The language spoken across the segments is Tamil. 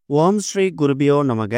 ஓம் ஸ்ரீ குருபியோ நமக.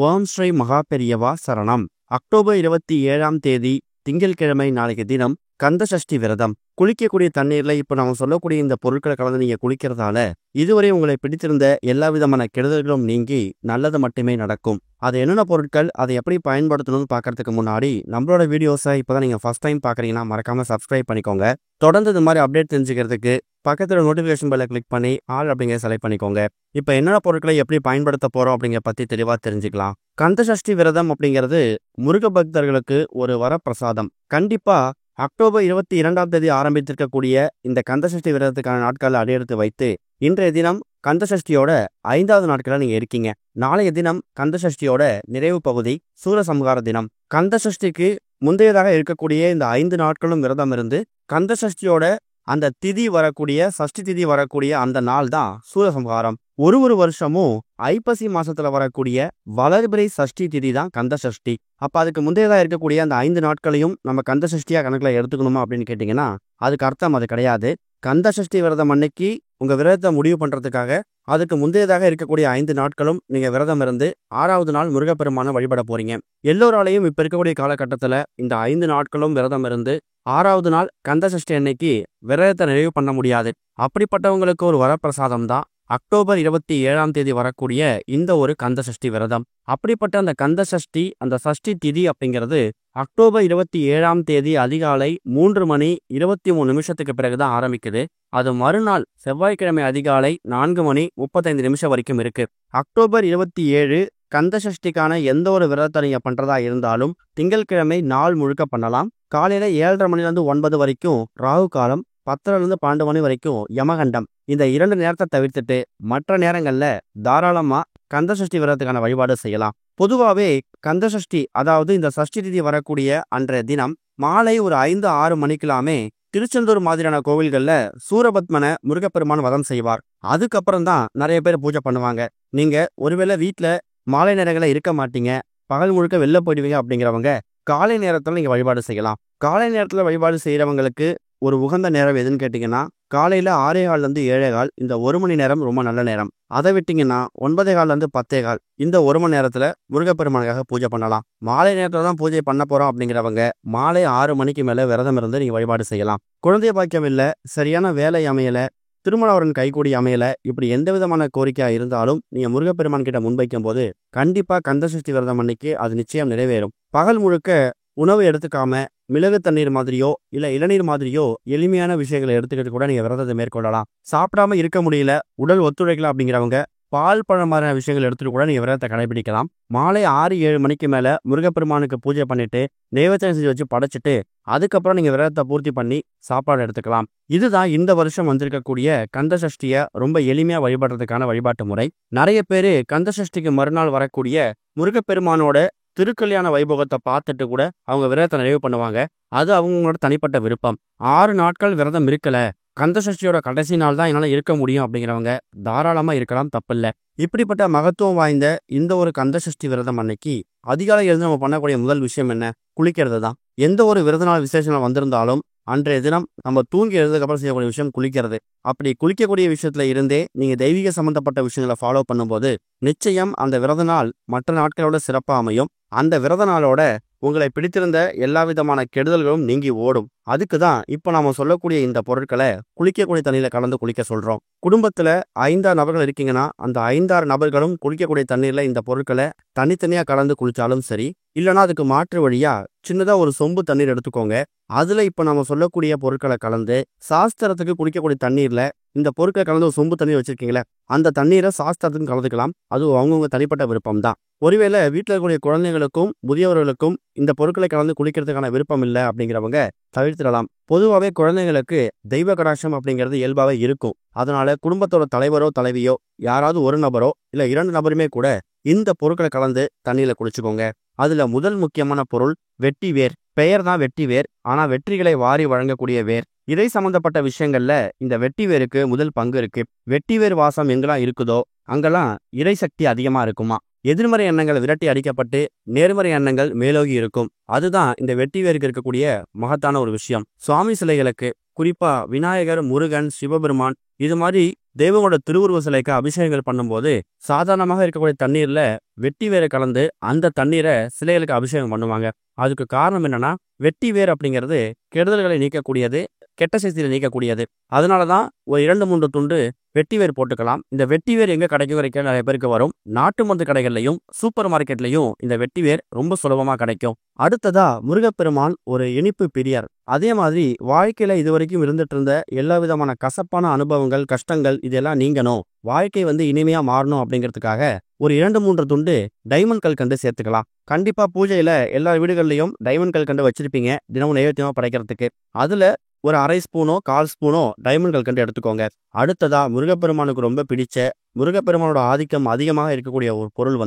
ஓம் ஸ்ரீ மகாபெரியவா சரணம். அக்டோபர் 27ஆம் தேதி திங்கட்கிழமை நாளைக்கு தினம் கந்த சஷ்டி விரதம். குளிக்கக்கூடிய தண்ணீர்ல இப்ப நாம சொல்லக்கூடிய இந்த பொருட்களை கலந்து நீங்க குளிக்கிறதால இதுவரை உங்களை பிடித்திருந்த எல்லா விதமான கெடுதல்களும் நீங்கி நல்லது மட்டுமே நடக்கும். அது என்னென்ன பொருட்கள், அதை எப்படி பயன்படுத்தணும்னு பார்க்கறதுக்கு முன்னாடி நம்மளோட வீடியோஸை இப்போதான் நீங்க ஃபர்ஸ்ட் டைம் பார்க்குறீங்கன்னா மறக்காம சப்ஸ்கிரைப் பண்ணிக்கோங்க. தொடர்ந்து இது மாதிரி அப்டேட் தெரிஞ்சுக்கிறதுக்கு பக்கத்தில் நோட்டிஃபிகேஷன் பெல்லை கிளிக் பண்ணி ஆல் அப்படிங்கிற செலக்ட் பண்ணிக்கோங்க. இப்போ என்னென்ன பொருட்களை எப்படி பயன்படுத்த போறோம் அப்படிங்கிற பத்தி தெளிவாக தெரிஞ்சுக்கலாம். கந்த சஷ்டி விரதம் அப்படிங்கிறது முருக பக்தர்களுக்கு ஒரு வரப்பிரசாதம். கண்டிப்பா அக்டோபர் 22ஆம் தேதி ஆரம்பித்திருக்கக்கூடிய இந்த கந்த சஷ்டி விரதத்துக்கான நாட்களை அடையெடுத்து வைத்து இன்றைய தினம் கந்த சஷ்டியோட 5வது நாட்களில் நீங்க இருக்கீங்க. நாளைய தினம் கந்த சஷ்டியோட நிறைவு பகுதி சூரசம்ஹார தினம். கந்த சஷ்டிக்கு முந்தையதாக இருக்கக்கூடிய இந்த 5 நாட்களும் விரதம் இருந்து கந்த சஷ்டியோட அந்த திதி வரக்கூடிய சஷ்டி திதி வரக்கூடிய அந்த நாள் தான் சூரசம்ஹாரம். ஒரு வருஷமும் ஐப்பசி மாசத்துல வரக்கூடிய வளர்பிறை சஷ்டி திதி தான் கந்த சஷ்டி. அப்ப அதுக்கு முந்தையதாக இருக்கக்கூடிய அந்த 5 நாட்களையும் நம்ம கந்த சஷ்டியா கணக்குல எடுத்துக்கணுமா அப்படின்னு கேட்டீங்கன்னா அதுக்கு அர்த்தம் அது கிடையாது. கந்த சஷ்டி விரதம் அன்னைக்கு உங்க விரதத்தை முடிவு பண்றதுக்காக அதுக்கு முந்தையதாக இருக்கக்கூடிய 5 நாட்களும் நீங்க விரதம் இருந்து 6வது நாள் முருகப்பெருமான வழிபட போறீங்க. எல்லோராலையும் இப்ப இருக்கக்கூடிய காலகட்டத்துல இந்த 5 நாட்களும் விரதம் இருந்து 6வது நாள் கந்த சஷ்டி அன்னைக்கு விரதத்தை நிறைவு பண்ண முடியாது. அப்படிப்பட்டவங்களுக்கு ஒரு வரப்பிரசாதம் தான் அக்டோபர் 27ஆம் தேதி வரக்கூடிய இந்த ஒரு கந்த சஷ்டி விரதம். அப்படிப்பட்ட அந்த கந்த சஷ்டி, அந்த சஷ்டி திதி அப்படிங்கிறது அக்டோபர் 27ஆம் தேதி அதிகாலை 3:23 பிறகுதான் ஆரம்பிக்குது. அது மறுநாள் செவ்வாய்க்கிழமை அதிகாலை 4:35 வரைக்கும் இருக்கு. அக்டோபர் 27 கந்த சஷ்டிக்கான எந்த ஒரு விரதத்தை நீங்க பண்றதா இருந்தாலும் திங்கட்கிழமை நாள் முழுக்க பண்ணலாம். காலையில 7:30 மணிலேருந்து 9 வரைக்கும் ராகு காலம், 10லேருந்து 12 மணி வரைக்கும் யமகண்டம். இந்த 2 நேரத்தை தவிர்த்துட்டு மற்ற நேரங்கள்ல தாராளமா கந்த சஷ்டி விரதத்துக்கான வழிபாடு செய்யலாம். பொதுவாகவே கந்த சஷ்டி, அதாவது இந்த சஷ்டி திதி வரக்கூடிய அன்றைய தினம் மாலை ஒரு 5-6 மணிக்கெல்லாமே திருச்செந்தூர் மாதிரியான கோவில்கள்ல சூரபத்மனை முருகப்பெருமான் வதம் செய்வார். அதுக்கப்புறம் தான் நிறைய பேர் பூஜை பண்ணுவாங்க. நீங்க ஒருவேளை வீட்டுல மாலை நேரங்களில் இருக்க மாட்டீங்க, பகல் முழுக்க வெளில போயிடுவீங்க அப்படிங்கிறவங்க காலை நேரத்தில் நீங்க வழிபாடு செய்யலாம். காலை நேரத்தில் வழிபாடு செய்யறவங்களுக்கு ஒரு உகந்த நேரம் எதுன்னு கேட்டீங்கன்னா காலையில 6:15 7:15 இந்த 1 மணி நேரம் ரொம்ப நல்ல நேரம். அதை விட்டீங்கன்னா 9:15 10:15 இந்த 1 மணி நேரத்துல முருகப்பெருமானுக்காக பூஜை பண்ணலாம். மாலை நேரத்துல தான் பூஜை பண்ண போறோம் அப்படிங்கிறவங்க மாலை 6 மணிக்கு மேல விரதம் இருந்து நீங்க வழிபாடு செய்யலாம். குழந்தை பாக்கியம் இல்ல, சரியான வேலை அமையல, திருமணவரன் கைகூடி அமையல, இப்படி எந்த விதமான கோரிக்கையா இருந்தாலும் நீங்க முருகப்பெருமான் கிட்ட முன்வைக்கும் போது கண்டிப்பா கந்த சஷ்டி விரதம் அன்னைக்கு அது நிச்சயம் நிறைவேறும். பகல் முழுக்க உணவு எடுத்துக்காம மிளகு தண்ணீர் மாதிரியோ இல்ல இளநீர் மாதிரியோ எளிமையான விஷயங்களை எடுத்துக்கிட்டு கூட நீங்க விரதத்தை மேற்கொள்ளலாம். சாப்பிடாம இருக்க முடியல, உடல் ஒத்துழைக்கல அப்படிங்கிறவங்க பால் பழம் மாதிரியான விஷயங்கள் எடுத்துட்டு கூட நீங்க விரதத்தை கடைபிடிக்கலாம். மாலை 6-7 மணிக்கு மேல முருகப்பெருமானுக்கு பூஜை பண்ணிட்டு நைவேத்தியம் செஞ்சு வச்சு படைச்சிட்டு அதுக்கப்புறம் நீங்க விரதத்தை பூர்த்தி பண்ணி சாப்பாடு எடுத்துக்கலாம். இதுதான் இந்த வருஷம் வந்திருக்கக்கூடிய கந்த சஷ்டியை ரொம்ப எளிமையா வழிபடுறதுக்கான வழிபாட்டு முறை. நிறைய பேரு கந்த சஷ்டிக்கு மறுநாள் வரக்கூடிய முருகப்பெருமானோட திருக்கல்யாண வைபோகத்தை பார்த்துட்டு கூட அவங்க விரதத்தை நிறைவு பண்ணுவாங்க. அது அவங்களோட தனிப்பட்ட விருப்பம். 6 நாட்கள் விரதம் இருக்கல, கந்த சஷ்டியோட கடைசி நாள் தான் என்னால இருக்க முடியும் அப்படிங்கிறவங்க தாராளமா இருக்கலாம், தப்பில்லை. இப்படிப்பட்ட மகத்துவம் வாய்ந்த இந்த ஒரு கந்த சஷ்டி விரதம் அன்னைக்கு அதிகாலை எழுந்து நம்ம பண்ணக்கூடிய முதல் விஷயம் என்ன? குளிக்கிறது தான். எந்த ஒரு விரத நாள் விசேஷம் வந்திருந்தாலும் அன்றைய தினம் நம்ம தூங்கி எழுதுக்கு அப்புறம் செய்யக்கூடிய விஷயம் குளிக்கிறது. அப்படி குளிக்கக்கூடிய விஷயத்துல இருந்தே நீங்க தெய்வீக சம்பந்தப்பட்ட விஷயங்களை ஃபாலோ பண்ணும்போது நிச்சயம் அந்த விரத நாள் மற்ற நாட்களோட சிறப்பா அமையும். அந்த விரத நாளோட உங்களை பிடித்திருந்த எல்லா விதமான கெடுதல்களும் நீங்கி ஓடும். அதுக்கு தான் இப்போ நாம சொல்லக்கூடிய இந்த பொருட்களை குளிக்கக்கூடிய தண்ணியில கலந்து குளிக்க சொல்றோம். குடும்பத்துல 5-6 நபர்கள் இருக்கீங்கன்னா அந்த 5-6 நபர்களும் குளிக்கக்கூடிய தண்ணீர்ல இந்த பொருட்களை தனித்தனியா கலந்து குளிச்சாலும் சரி, இல்லைன்னா அதுக்கு மாற்று வழியா சின்னதா ஒரு சொம்பு தண்ணீர் எடுத்துக்கோங்க. அதுல இப்ப நம்ம சொல்லக்கூடிய பொருட்களை கலந்து சாஸ்திரத்துக்கு குடிக்கக்கூடிய தண்ணீர்ல இந்த பொருட்களை கலந்து ஒரு சொம்பு தண்ணீர் வச்சிருக்கீங்களே அந்த தண்ணீரை சாஸ்திரத்துக்கு கலந்துக்கலாம். அது அவங்கவுங்க தனிப்பட்ட விருப்பம் தான். ஒருவேளை வீட்டில் இருக்கக்கூடிய குழந்தைகளுக்கும் முதியவர்களுக்கும் இந்த பொருட்களை கலந்து குளிக்கிறதுக்கான விருப்பம் இல்லை அப்படிங்கிறவங்க தவிர்த்திடலாம். பொதுவாகவே குழந்தைகளுக்கு தெய்வ கடாட்சம் அப்படிங்கிறது இயல்பாகவே இருக்கும். அதனால குடும்பத்தோட தலைவரோ தலைவியோ யாராவது ஒரு நபரோ இல்ல 2 நபருமே கூட இந்த பொருட்களை கலந்து தண்ணியில குளிச்சுக்கோங்க. அதுல முதல் முக்கியமான பொருள் வெட்டி வேர். பெயர் தான் வெட்டி வேர், ஆனா வெற்றிகளை வாரி வழங்கக்கூடிய வேர். இறை சம்பந்தப்பட்ட விஷயங்கள்ல இந்த வெட்டி வேருக்கு முதல் பங்கு இருக்கு. வெட்டி வேர் வாசம் எங்கெல்லாம் இருக்குதோ அங்கெல்லாம் இறை சக்தி அதிகமா இருக்குமா. எதிர்மறை எண்ணங்கள் விரட்டி அடிக்கப்பட்டு நேர்மறை எண்ணங்கள் மேலோகி இருக்கும். அதுதான் இந்த வெட்டி வேருக்கு இருக்கக்கூடிய மகத்தான ஒரு விஷயம். சுவாமி சிலைகளுக்கு குறிப்பா விநாயகர், முருகன், சிவபெருமான் இது மாதிரி தெய்வங்களோட திருவுருவ சிலைக்கு அபிஷேகங்கள் பண்ணும்போது சாதாரணமாக இருக்கக்கூடிய தண்ணீர்ல வெட்டி வேரை கலந்து அந்த தண்ணீரை சிலைகளுக்கு அபிஷேகம் பண்ணுவாங்க. அதுக்கு காரணம் என்னன்னா, வெட்டி வேர் அப்படிங்கிறது கெடுதல்களை நீக்கக்கூடியது, கெட்ட சக்தியை நீக்கக்கூடியது. அதனாலதான் ஒரு 2-3 துண்டு வெட்டி வேர் போட்டுக்கலாம். இந்த வெட்டி வேர் எங்க கிடைக்கும் கிடைக்க நிறைய பேருக்கு வரும். நாட்டு மருந்து கடைகள்லையும் சூப்பர் மார்க்கெட்லையும் இந்த வெட்டி வேர் ரொம்ப சுலபமா கிடைக்கும். அடுத்ததா முருகப்பெருமான் ஒரு இனிப்பு பிரியர். அதே மாதிரி வாழ்க்கையில இதுவரைக்கும் இருந்துட்டு இருந்த எல்லா விதமான கசப்பான அனுபவங்கள், கஷ்டங்கள் இதெல்லாம் நீங்கணும், வாழ்க்கை இனிமையா மாறணும் அப்படிங்கிறதுக்காக ஒரு 2-3 துண்டு டைமண்ட் கல்கண்டு சேர்த்துக்கலாம். கண்டிப்பா பூஜையில எல்லா வீடுகள்லயும் டைமண்ட் கல்கண்டு வச்சிருப்பீங்க, தினமும் நைவேத்தியமா படைக்கிறதுக்கு. அதுல ஒரு 1/2 ஸ்பூனோ 1/4 ஸ்பூனோ டைமண்ட் கல்கண்டு எடுத்துக்கோங்க. அடுத்ததா முருகப்பெருமானுக்கு ரொம்ப பிடிச்ச, முருகப்பெருமானோட ஆதிக்கம் அதிகமாக இருக்கக்கூடிய ஒரு பொருள்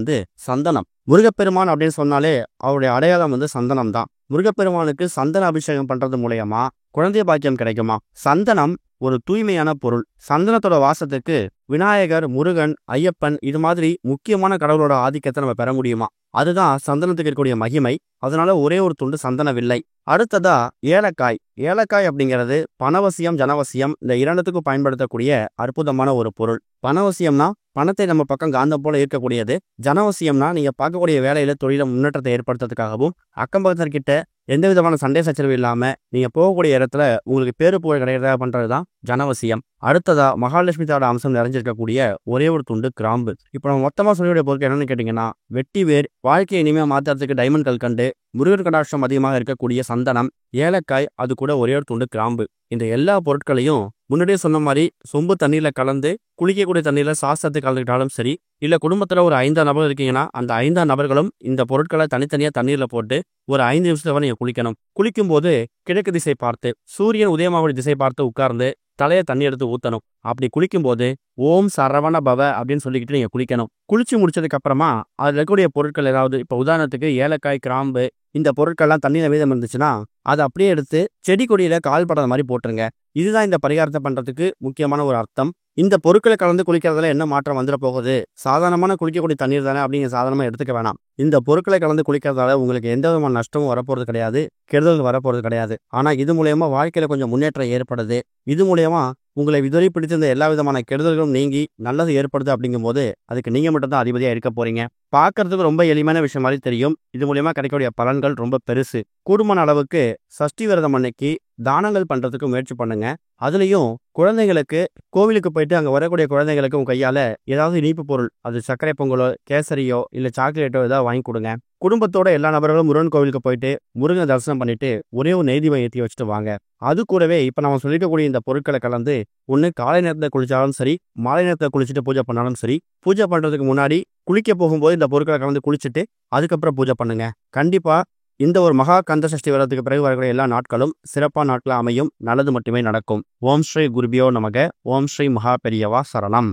சந்தனம். முருகப்பெருமான் அப்படின்னு சொன்னாலே அவருடைய அடையாளம் சந்தனம் தான். முருகப்பெருமானுக்கு சந்தன அபிஷேகம் பண்றது மூலயமா குழந்தை பாக்கியம் கிடைக்குமா? சந்தனம் ஒரு தூய்மையான பொருள். சந்தனத்தோட வாசத்துக்கு விநாயகர், முருகன், ஐயப்பன் இது மாதிரி முக்கியமான கடவுளோட ஆதிக்கத்தை நம்ம பெற முடியுமா? அதுதான் சந்தனத்துக்கு இருக்கக்கூடிய மகிமை. அதனால ஒரே ஒரு துண்டு சந்தன வில்லை. அடுத்ததா ஏலக்காய். ஏலக்காய் அப்படிங்கிறது பணவசியம், ஜனவசியம் இந்த இரண்டுத்துக்கும் பயன்படுத்தக்கூடிய அற்புதமான ஒரு பொருள். பணவசியம்னா பணத்தை நம்ம பக்கம் காந்தம் போல ஈர்க்கக்கூடியது. ஜனவசியம்னா நீங்க பார்க்கக்கூடிய வேலையில தொழில முன்னேற்றத்தை ஏற்படுத்துறதுக்காகவும், அக்கம் பக்கத்திற்கிட்ட எந்த விதமான சண்டை சச்சரவு இல்லாம நீங்க போகக்கூடிய இடத்துல உங்களுக்கு பேரு புகழ் கிடைக்கிறதா பண்றதுதான் ஜனவசியம். அடுத்ததா மகாலட்சுமி தாவோட அம்சம் நிறைஞ்சிருக்கக்கூடிய ஒரே ஒரு துண்டு கிராம்பு. இப்போ நம்ம மொத்தமா சொல்லக்கூடிய பொருட்கள் என்னன்னு கேட்டீங்கன்னா, வெட்டி வேர், வாழ்க்கையை இனிமையா மாத்துறதுக்கு டைமண்ட் கல்கண்டு, முருகன் கடாட்சம் அதிகமாக இருக்கக்கூடிய சந்தனம், ஏலக்காய், அது கூட ஒரே ஒரு துண்டு கிராம்பு. இந்த எல்லா பொருட்களையும் முன்னாடியே சொன்ன மாதிரி சொம்பு தண்ணீர்ல கலந்து குளிக்கக்கூடிய தண்ணீர்ல சாஸ்திரத்தை கலந்துக்கிட்டாலும் சரி, இல்ல குடும்பத்துல ஒரு 5 நபர் இருக்கீங்கன்னா அந்த 5 நபர்களும் இந்த பொருட்களை தனித்தனியா தண்ணீர்ல போட்டு ஒரு 5 நிமிஷத்துல நீங்க குளிக்கணும். குளிக்கும் போது கிழக்கு திசை பார்த்து, சூரியன் உதயமாவடி திசை பார்த்து உட்கார்ந்து தலையை தண்ணி எடுத்து ஊத்தணும். அப்படி குளிக்கும் போது ஓம் சரவண பவ அப்படின்னு சொல்லிக்கிட்டு நீங்க குளிக்கணும். குளிச்சு முடிச்சதுக்கு அப்புறமா அதுல இருக்கக்கூடிய பொருட்கள் ஏதாவது, இப்ப உதாரணத்துக்கு ஏலக்காய், கிராம்பு இந்த பொருட்கள்லாம் தண்ணியில மீதம் இருந்துச்சுன்னா அதை அப்படியே எடுத்து செடி கொடியில கால் படாத மாதிரி போட்டுருங்க. இதுதான் இந்த பரிகாரத்தை பண்றதுக்கு முக்கியமான ஒரு அர்த்தம். இந்த பொருட்களை கலந்து குளிக்கிறதுல என்ன மாற்றம் வந்துட போகுது? சாதாரணமான குளிக்கக்கூடிய தண்ணீர் தானே அப்படிங்க சாதாரணமா எடுத்துக்க வேணாம். இந்த பொருட்களை கலந்து குளிக்கிறதால உங்களுக்கு எந்த விதமான நஷ்டமும் வரப்போறது கிடையாது, கெடுதல் வரப்போறது கிடையாது. ஆனா இது மூலயமா வாழ்க்கையில கொஞ்சம் முன்னேற்றம் ஏற்படுது. இது மூலயமா உங்களை இதுவரை பிடிச்சிருந்த எல்லா விதமான கெடுதல்களும் நீங்கி நல்லது ஏற்படுது. அப்படிங்கும் போது அதுக்கு நீங்க மட்டும் தான் அதிபதியா இருக்க போறீங்க. பார்க்கறதுக்கு ரொம்ப எளிமையான விஷயம் மாதிரி தெரியும். இது மூலயமா கிடைக்கக்கூடிய பலன்கள் ரொம்ப பெருசு. கூடுமான அளவுக்கு சஷ்டி விரதம் அன்னைக்கு தானங்கள் பண்றதுக்கு முயற்சி பண்ணுங்க. அதுலயும் குழந்தைங்களுக்கு கோவிலுக்கு போயிட்டு அங்க வரக்கூடிய குழந்தைங்களுக்கு உங்க கையால ஏதாவது இனிப்பு பொருள், அது சர்க்கரை பொங்கலோ, கேசரியோ இல்ல சாக்லேட்டோ ஏதாவது வாங்கி கொடுங்க. குடும்பத்தோட எல்லா நபர்களும் முருகன் கோவிலுக்கு போயிட்டு முருகன் தரிசனம் பண்ணிட்டு ஒரே ஒரு நெய்தீபம் ஏற்றி வச்சுட்டு வாங்க. அது கூடவே இப்ப நம்ம சொல்லிக்கக்கூடிய இந்த பொருட்களை கலந்து ஒண்ணு காலை நேரத்துல குளிச்சாலும் சரி, மாலை நேரத்துல குளிச்சுட்டு பூஜை பண்ணாலும் சரி, பூஜை பண்றதுக்கு முன்னாடி குளிக்க போகும்போது இந்த பொருட்களை கலந்து குளிச்சுட்டு அதுக்கப்புறம் பூஜை பண்ணுங்க. கண்டிப்பா இந்த ஒரு மகா கந்த சஷ்டி விரதத்துக்கு பிறகு வரக்கூடிய எல்லா நாட்களும் சிறப்பான நாட்களா அமையும். நல்லது மட்டுமே நடக்கும். ஓம் ஸ்ரீ குருபியோ நமக. ஓம் ஸ்ரீ மகா பெரியவா சரணம்.